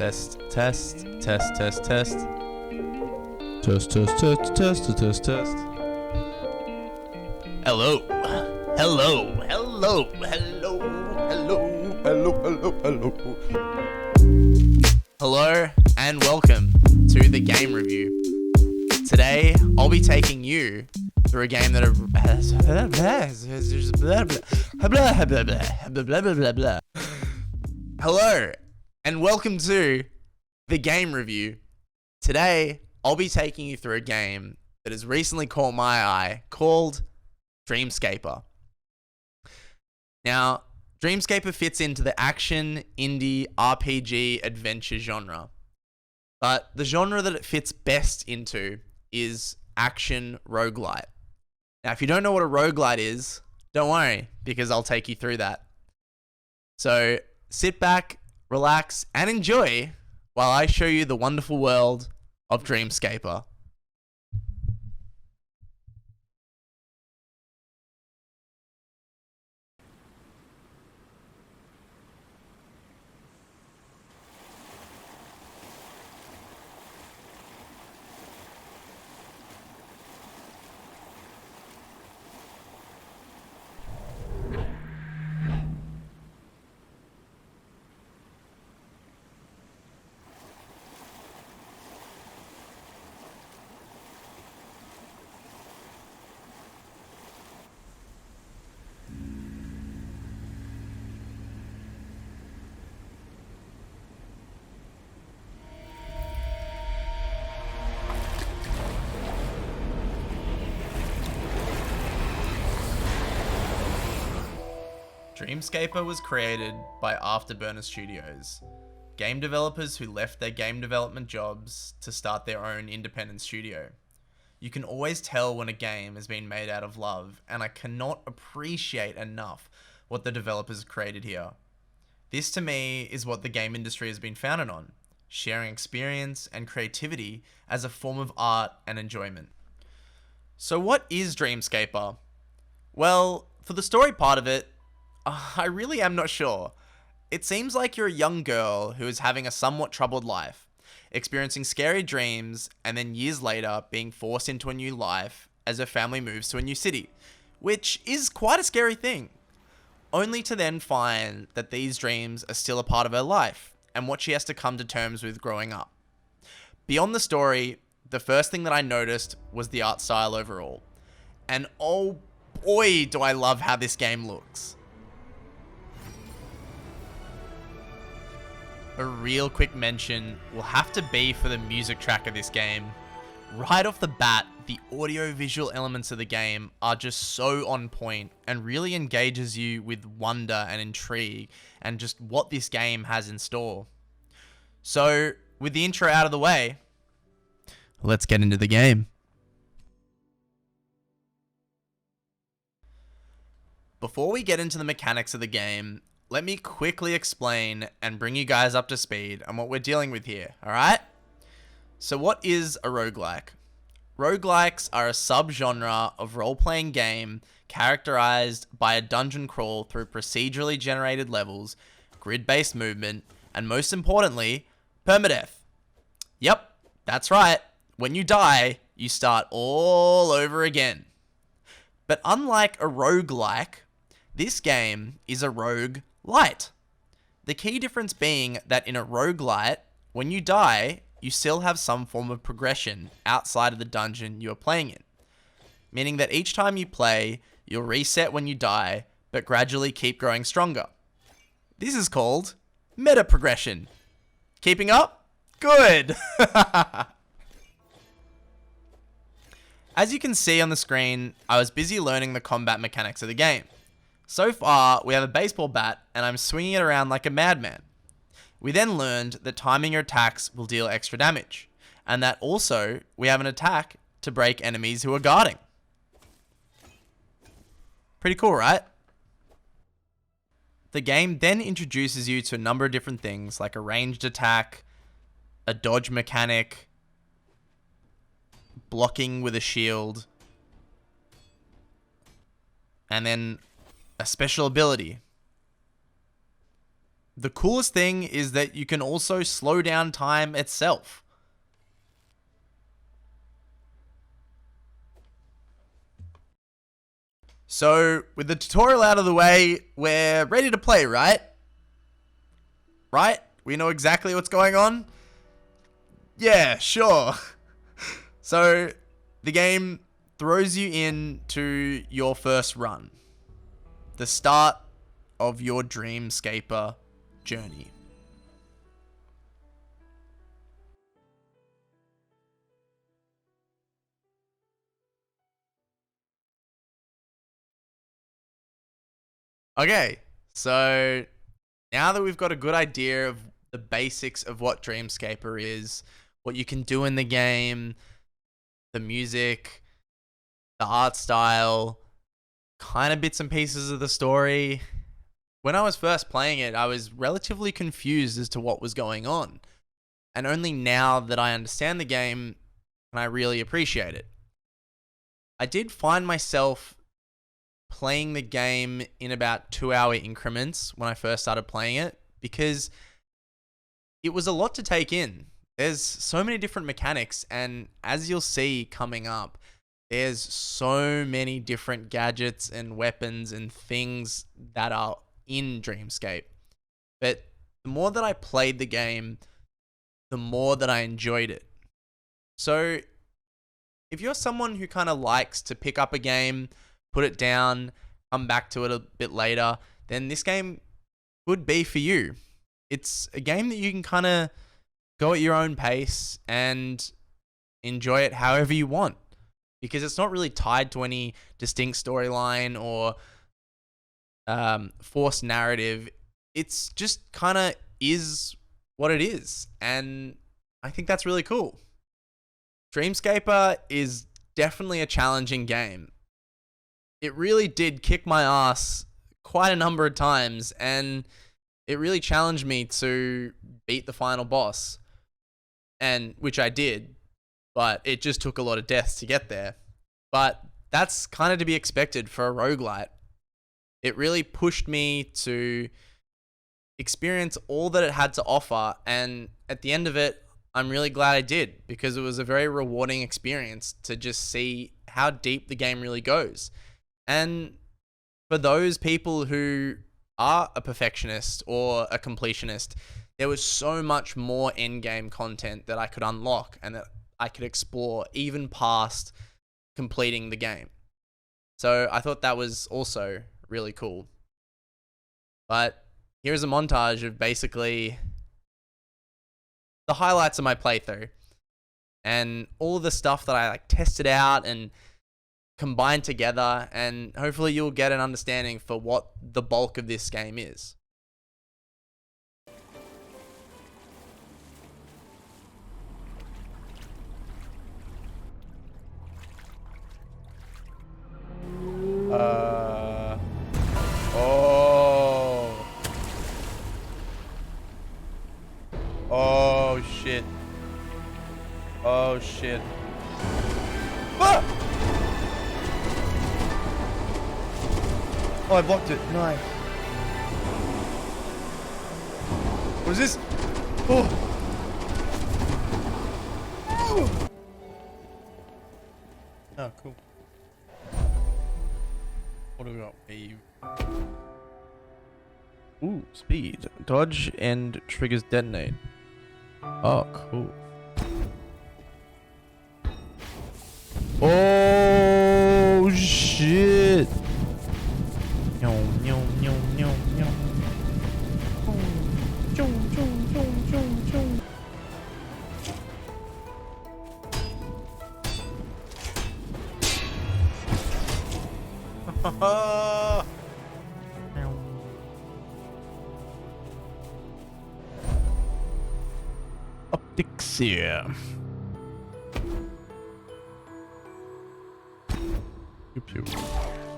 Test, test, test, test, test. Test, test, test, test, test, test. Hello. Hello. Hello. Hello. Hello. Hello. Hello. Hello. Hello and welcome to the game review. Today, I'll be taking you through a game that Hello and welcome to the game review. Today, I'll be taking you through a game that has recently caught my eye called Dreamscaper. Now, Dreamscaper fits into the action, indie, RPG, adventure genre. But the genre that it fits best into is Action Roguelite. Now, if you don't know what a roguelite is, don't worry, because I'll take you through that. So, sit back, relax, and enjoy while I show you the wonderful world of Dreamscaper. Dreamscaper was created by Afterburner Studios, game developers who left their game development jobs to start their own independent studio. You can always tell when a game has been made out of love, and I cannot appreciate enough what the developers created here. This to me is what the game industry has been founded on, sharing experience and creativity as a form of art and enjoyment. So what is Dreamscaper? Well, for the story part of it, I really am not sure. It seems like you're a young girl who is having a somewhat troubled life, experiencing scary dreams, and then years later being forced into a new life as her family moves to a new city, which is quite a scary thing. Only to then find that these dreams are still a part of her life, and what she has to come to terms with growing up. Beyond the story, the first thing that I noticed was the art style overall. And oh boy, do I love how this game looks. A real quick mention will have to be for the music track of this game. Right off the bat, the audio-visual elements of the game are just so on point and really engages you with wonder and intrigue and just what this game has in store. So, with the intro out of the way, let's get into the game. Before we get into the mechanics of the game, let me quickly explain and bring you guys up to speed on what we're dealing with here, alright? So what is a roguelike? Roguelikes are a subgenre of role-playing game characterized by a dungeon crawl through procedurally generated levels, grid-based movement, and most importantly, permadeath. Yep, that's right. When you die, you start all over again. But unlike a roguelike, this game is a roguelite. The key difference being that in a roguelite, when you die, you still have some form of progression outside of the dungeon you are playing in. Meaning that each time you play, you'll reset when you die, but gradually keep growing stronger. This is called meta progression. Keeping up? Good! As you can see on the screen, I was busy learning the combat mechanics of the game. So far, we have a baseball bat, and I'm swinging it around like a madman. We then learned that timing your attacks will deal extra damage, and that also we have an attack to break enemies who are guarding. Pretty cool, right? The game then introduces you to a number of different things, like a ranged attack, a dodge mechanic, blocking with a shield, and then a special ability. the coolest thing is that you can also slow down time itself. So, with the tutorial out of the way, we're ready to play, right? Right? We know exactly what's going on? Yeah, sure. So, the game throws you into your first run. The start of your Dreamscaper journey. Okay, so now that we've got a good idea of the basics of what Dreamscaper is, what you can do in the game, the music, the art style, kind of bits and pieces of the story. When I was first playing it, I was relatively confused as to what was going on. And only now that I understand the game can I really appreciate it. I did find myself playing the game in about 2-hour increments when I first started playing it because it was a lot to take in. There's so many different mechanics, and as you'll see coming up, there's so many different gadgets and weapons and things that are in Dreamscape. But the more that I played the game, the more that I enjoyed it. So if you're someone who kind of likes to pick up a game, put it down, come back to it a bit later, then this game could be for you. It's a game that you can kind of go at your own pace and enjoy it however you want, because it's not really tied to any distinct storyline or forced narrative. It's just kind of is what it is, and I think that's really cool. Dreamscaper is definitely a challenging game. It really did kick my ass quite a number of times, and it really challenged me to beat the final boss, and which I did, but it just took a lot of deaths to get there. But that's kind of to be expected for a roguelite. It really pushed me to experience all that it had to offer, and at the end of it, I'm really glad I did, because it was a very rewarding experience to just see how deep the game really goes. And for those people who are a perfectionist or a completionist, there was so much more endgame content that I could unlock and that I could explore even past completing the game. So I thought that was also really cool. But here's a montage of basically the highlights of my playthrough and all of the stuff that I tested out and combined together, and hopefully you'll get an understanding for what the bulk of this game is. Oh shit. Oh shit. Ah! Oh, I blocked it. Nice. What is this? Oh. Oh, cool. What do we got? Ooh, speed. Dodge and triggers detonate. Oh, cool. Oh, shit. Optics here.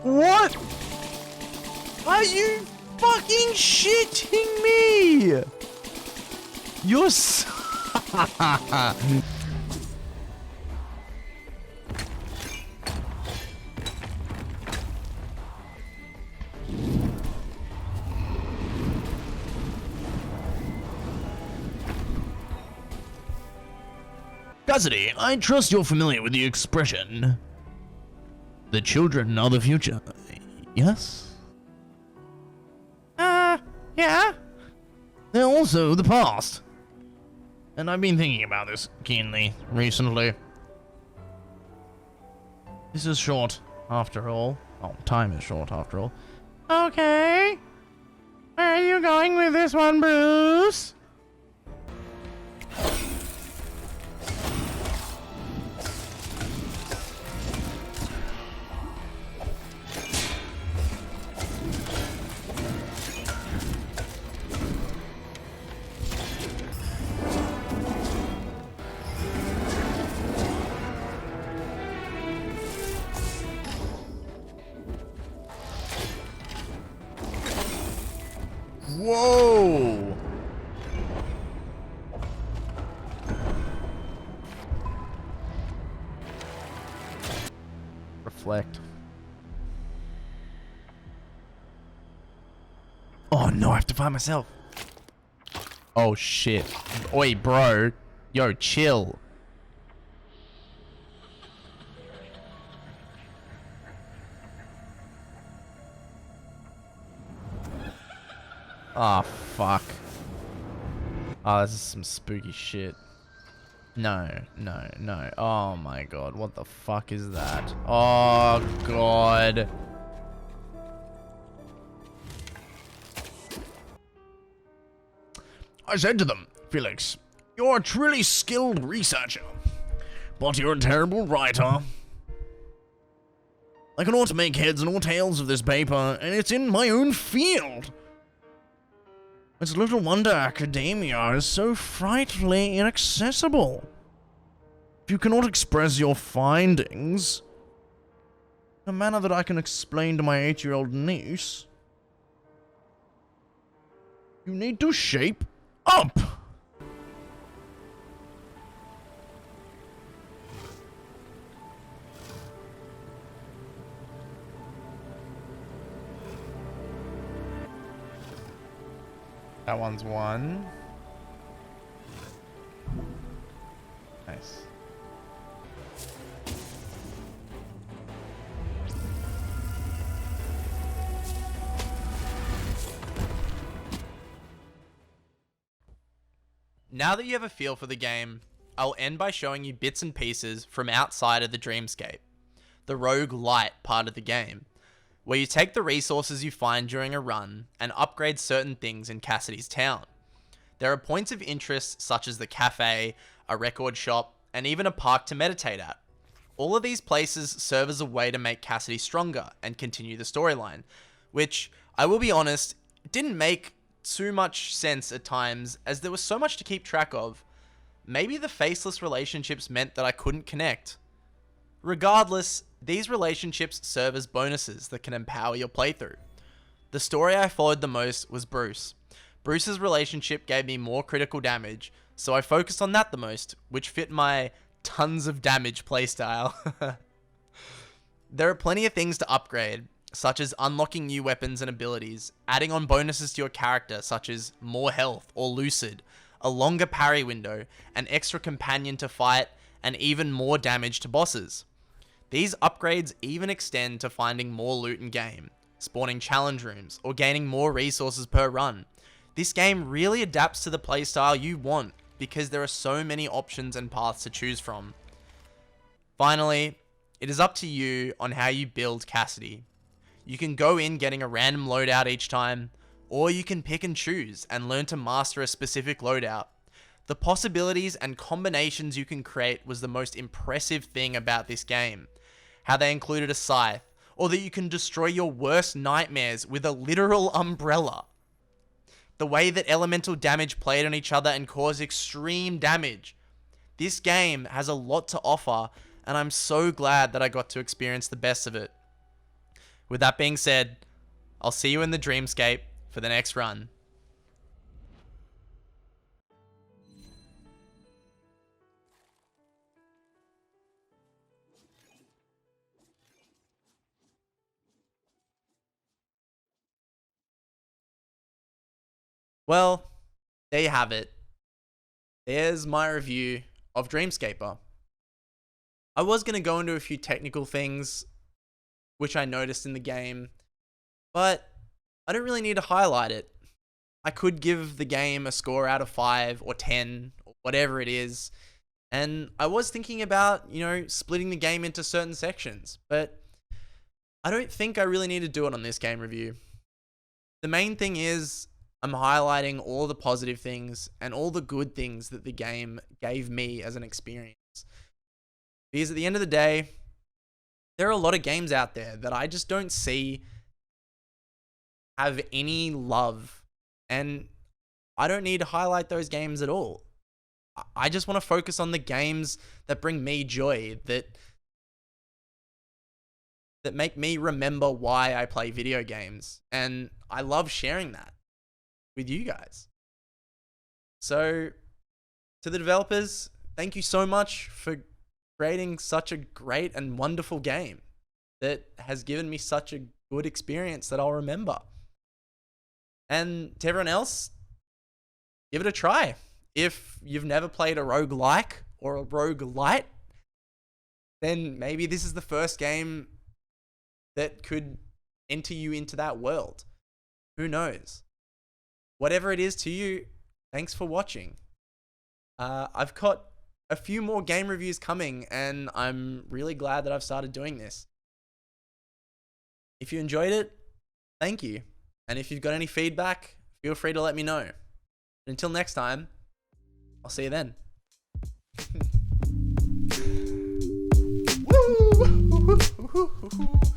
What? Are you fucking shitting me? You're Cassidy, I trust you're familiar with the expression, the children are the future. Yes? Yeah. They're also the past. And I've been thinking about this keenly recently. This is short, after all. Oh, time is short, after all. Okay. Where are you going with this one, Bruce? Whoa! Reflect. Oh no, I have to find myself. Oh shit. Oi, bro. Yo, chill. Oh, fuck. Oh, this is some spooky shit. No, no, no. Oh my god, what the fuck is that? Oh god. I said to them, Felix, you're a truly skilled researcher, but you're a terrible writer. I can ought to make heads and or tails of this paper, and it's in my own field. It's little wonder academia is so frightfully inaccessible. If you cannot express your findings in a manner that I can explain to my 8-year-old niece, you need to shape up. That one's one. Nice. Now that you have a feel for the game, I'll end by showing you bits and pieces from outside of the Dreamscape, the roguelite part of the game, where you take the resources you find during a run and upgrade certain things in Cassidy's town. There are points of interest such as the cafe, a record shop, and even a park to meditate at. All of these places serve as a way to make Cassidy stronger and continue the storyline, which, I will be honest, didn't make too much sense at times as there was so much to keep track of. Maybe the faceless relationships meant that I couldn't connect. Regardless, these relationships serve as bonuses that can empower your playthrough. The story I followed the most was Bruce. Bruce's relationship gave me more critical damage, so I focused on that the most, which fit my tons of damage playstyle. There are plenty of things to upgrade, such as unlocking new weapons and abilities, adding on bonuses to your character such as more health or lucid, a longer parry window, an extra companion to fight, and even more damage to bosses. These upgrades even extend to finding more loot in game, spawning challenge rooms, or gaining more resources per run. This game really adapts to the playstyle you want because there are so many options and paths to choose from. Finally, it is up to you on how you build Cassidy. You can go in getting a random loadout each time, or you can pick and choose and learn to master a specific loadout. The possibilities and combinations you can create was the most impressive thing about this game. How they included a scythe, or that you can destroy your worst nightmares with a literal umbrella. The way that elemental damage played on each other and caused extreme damage. This game has a lot to offer, and I'm so glad that I got to experience the best of it. With that being said, I'll see you in the Dreamscape for the next run. Well, there you have it. There's my review of Dreamscaper. I was going to go into a few technical things which I noticed in the game, but I don't really need to highlight it. I could give the game a score out of 5 or 10 or whatever it is. And I was thinking about, splitting the game into certain sections, but I don't think I really need to do it on this game review. The main thing is I'm highlighting all the positive things and all the good things that the game gave me as an experience. Because at the end of the day, there are a lot of games out there that I just don't see have any love. And I don't need to highlight those games at all. I just want to focus on the games that bring me joy, that make me remember why I play video games. And I love sharing that with you guys. So, to the developers, thank you so much for creating such a great and wonderful game that has given me such a good experience that I'll remember. And to everyone else, give it a try. If you've never played a roguelike or a roguelite, then maybe this is the first game that could enter you into that world. Who knows? Whatever it is to you, thanks for watching. I've got a few more game reviews coming, and I'm really glad that I've started doing this. If you enjoyed it, thank you. And if you've got any feedback, feel free to let me know. But until next time, I'll see you then. Woo!